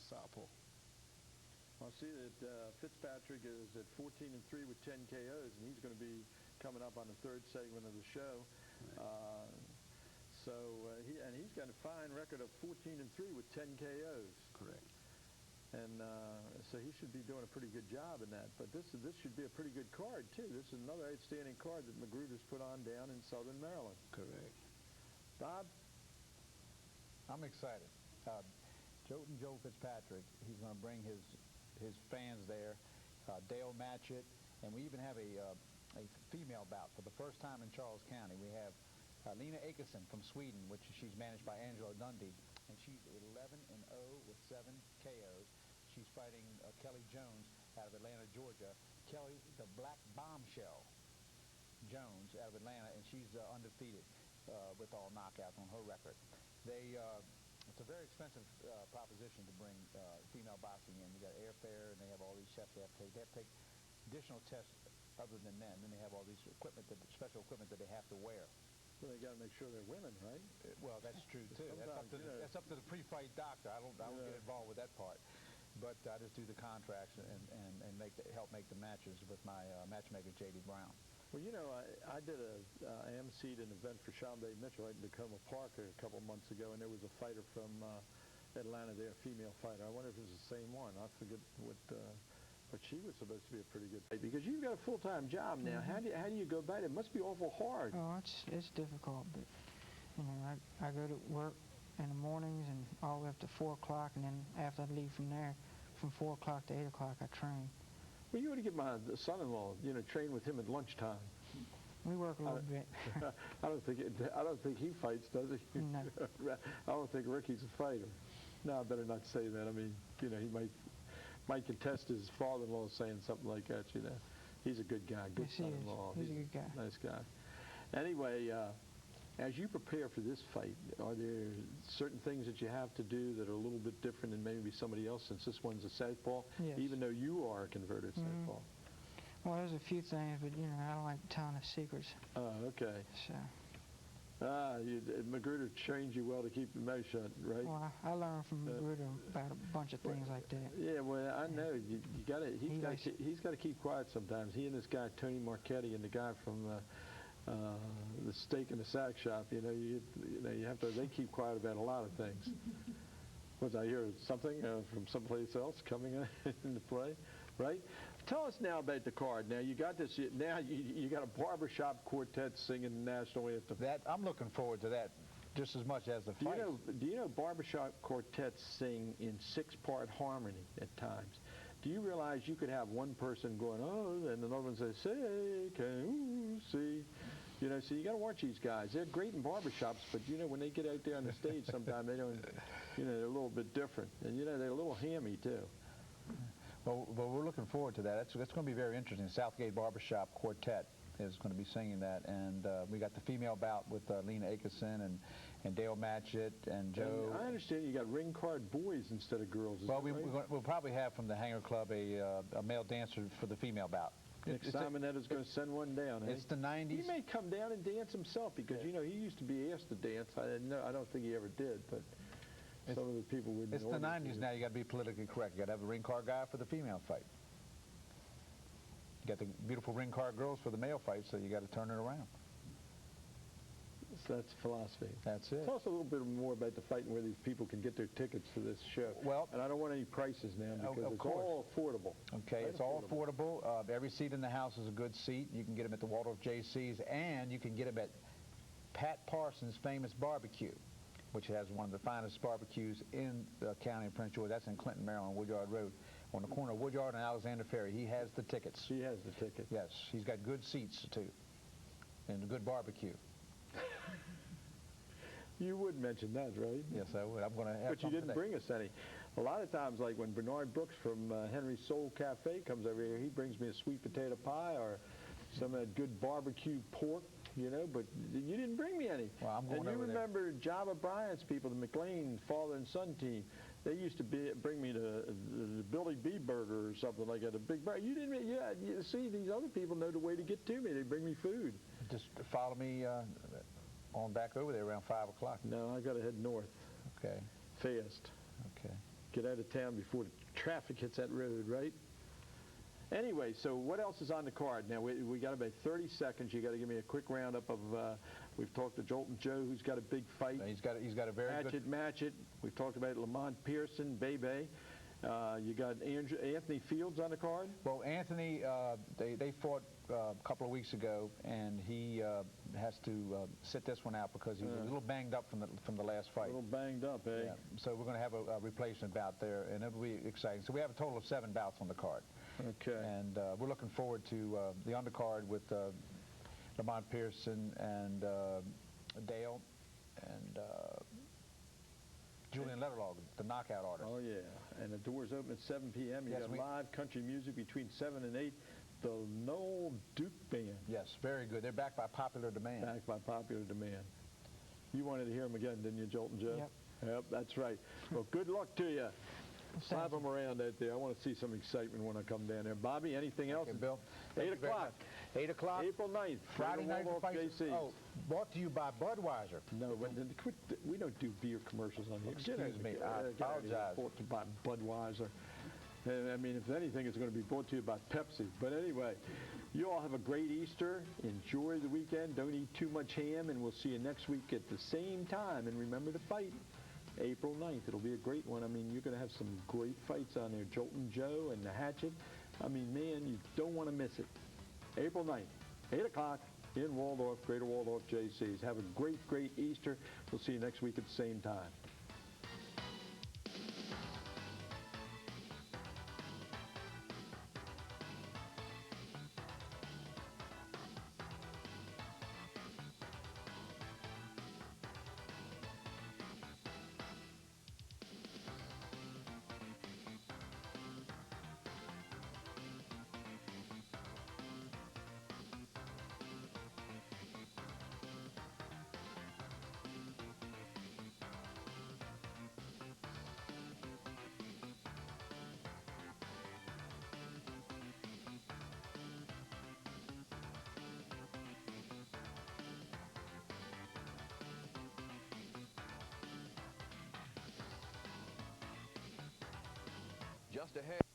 southpaw. I see that Fitzpatrick is at 14-3 with 10 KOs, and he's going to be coming up on the third segment of the show. Right. He's got a fine record of 14-3 with 10 KOs. Correct. And so he should be doing a pretty good job in that. But this should be a pretty good card too. This is another outstanding card that Magruder's put on down in Southern Maryland. Correct. Bob? I'm excited. Jolt'n Joe Fitzpatrick, he's going to bring his fans there. Dale Matchett, and we even have a female bout for the first time in Charles County. We have Lena Akesson from Sweden, which she's managed by Angelo Dundee, and she's 11-0 with 7 KOs. She's fighting Kelly Jones out of Atlanta, Georgia. Kelly, the Black Bombshell Jones out of Atlanta, and she's undefeated with all knockouts on her record. It's a very expensive proposition to bring female boxing in. You got airfare, and they have all these chefs they have to take. They have to take additional tests other than men. Then they have all these special equipment that they have to wear. Well, they got to make sure they're women, right? Well, that's true too. That's up to the pre-fight doctor. I don't get involved with that part, but I just do the contracts and help make the matches with my matchmaker J.D. Brown. Well, you know, I did I emceed an event for Shambe Mitchell right in Tacoma Park a couple months ago, and there was a fighter from Atlanta there, a female fighter. I wonder if it was the same one. I forget what. But she was supposed to be a pretty good fight because you've got a full-time job now. Mm-hmm. How do you go back? It must be awful hard. Oh, it's difficult, but you know, I go to work in the mornings and all the way up to 4 o'clock, and then after I leave from there, from 4 o'clock to 8 o'clock, I train. Well, you ought to get my son-in-law, train with him at lunchtime. We work a little bit. I don't think he fights, does he? No. I don't think Ricky's a fighter. No, I better not say that. I mean, he might contest his father-in-law saying something like that, He's a good guy, good yes, son-in-law. He's a good guy. Nice guy. Anyway, as you prepare for this fight, are there certain things that you have to do that are a little bit different than maybe somebody else, since this one's a southpaw, yes. even though you are a converted southpaw? Well, there's a few things, but I don't like telling the secrets. Oh, okay. So. Magruder trained you well to keep your mouth shut, right? Well, I learned from Magruder about a bunch of things like that. Yeah, well, I know you got to. He's got to keep quiet sometimes. He and this guy Tony Marchetti and the guy from the steak and the sack shop. You have to. They keep quiet about a lot of things. Was I hear something from someplace else coming into play? Right? Tell us now about the card. Now you got this. Now you got a barbershop quartet singing the national anthem. That I'm looking forward to that just as much as the fight. Do you know barbershop quartets sing in 6-part harmony at times? Do you realize you could have one person going oh, and another one says say can you see? So you got to watch these guys. They're great in barbershops, but when they get out there on the stage, sometimes they don't. They're a little bit different, and they're a little hammy too. Well, we're looking forward to that. That's going to be very interesting. Southgate Barbershop Quartet is going to be singing that, and we got the female bout with Lena Akesson and Dale Matchett and Joe. And I understand you got ring card boys instead of girls. Well, we'll probably have from the Hangar Club a male dancer for the female bout. Nick Simonetta's going to send one down. It's the 90s. He may come down and dance himself because he used to be asked to dance. I don't think he ever did, but. Some of the people wouldn't. It's the 90s now. You got to be politically correct. You got to have a ring card guy for the female fight. You got the beautiful ring card girls for the male fight, so you got to turn it around. So that's philosophy. That's it. Tell us a little bit more about the fight and where these people can get their tickets to this show. Well, and I don't want any prices now because it's all affordable. Okay, it's all affordable. Every seat in the house is a good seat. You can get them at the Waldorf JC's, and you can get them at Pat Parsons' Famous Barbecue, which has one of the finest barbecues in the county of Prince George. That's in Clinton, Maryland, Woodyard Road, on the corner of Woodyard and Alexander Ferry. He has the tickets. He has the ticket. Yes, he's got good seats, too, and a good barbecue. You would mention that, right? Yes, I would. I'm going to have. But you didn't bring us any. A lot of times, like when Bernard Brooks from Henry's Soul Cafe comes over here, he brings me a sweet potato pie or some of that good barbecue pork. But you didn't bring me any. Well, I'm going and you remember Java Bryant's people, the McLean father and son team. They used to bring me the Billy B burger or something like that, a big burger. You didn't. Yeah, you see, these other people know the way to get to me. They bring me food. Just follow me on back over there around 5 o'clock. No, I got to head north. Okay. Fast. Okay. get out of town before the traffic hits that road, right? Anyway, so what else is on the card? Now, we got about 30 seconds. You got to give me a quick roundup of, we've talked to Jolt'n Joe, who's got a big fight. He's got a very good... Match it. We've talked about Lamont Pearson, Bebe. You got Anthony Fields on the card? Well, Anthony, they fought a couple of weeks ago, and he has to sit this one out because he was a little banged up from the last fight. A little banged up, eh? Yeah. So we're going to have a replacement bout there, and it'll be exciting. So we have a total of 7 bouts on the card. Okay. And we're looking forward to the undercard with Lamont Pearson and Dale and Julian Letterlog, the knockout artist. Oh, yeah. And the doors open at 7 p.m. You got live country music between 7 and 8. The Noel Duke Band. Yes, very good. They're backed by popular demand. Backed by popular demand. You wanted to hear them again, didn't you, Jolt'n Joe? Yep. Yep, that's right. Well, good luck to you. Slap them around out there. I want to see some excitement when I come down there. Bobby, anything else? Okay, Bill. 8 o'clock. 8 o'clock. April 9th. Friday night fight. Oh, brought to you by Budweiser. No, we don't do beer commercials on here. Excuse me. I apologize. Brought to you by Budweiser. And, I mean, if anything, it's going to be brought to you by Pepsi. But anyway, you all have a great Easter. Enjoy the weekend. Don't eat too much ham, and we'll see you next week at the same time. And remember to fight. April 9th. It'll be a great one. I mean, you're going to have some great fights on there. Jolt'n Joe and the Hatchet. I mean, man, you don't want to miss it. April 9th, 8 o'clock in Waldorf, Greater Waldorf JCs. Have a great, great Easter. We'll see you next week at the same time. Just ahead.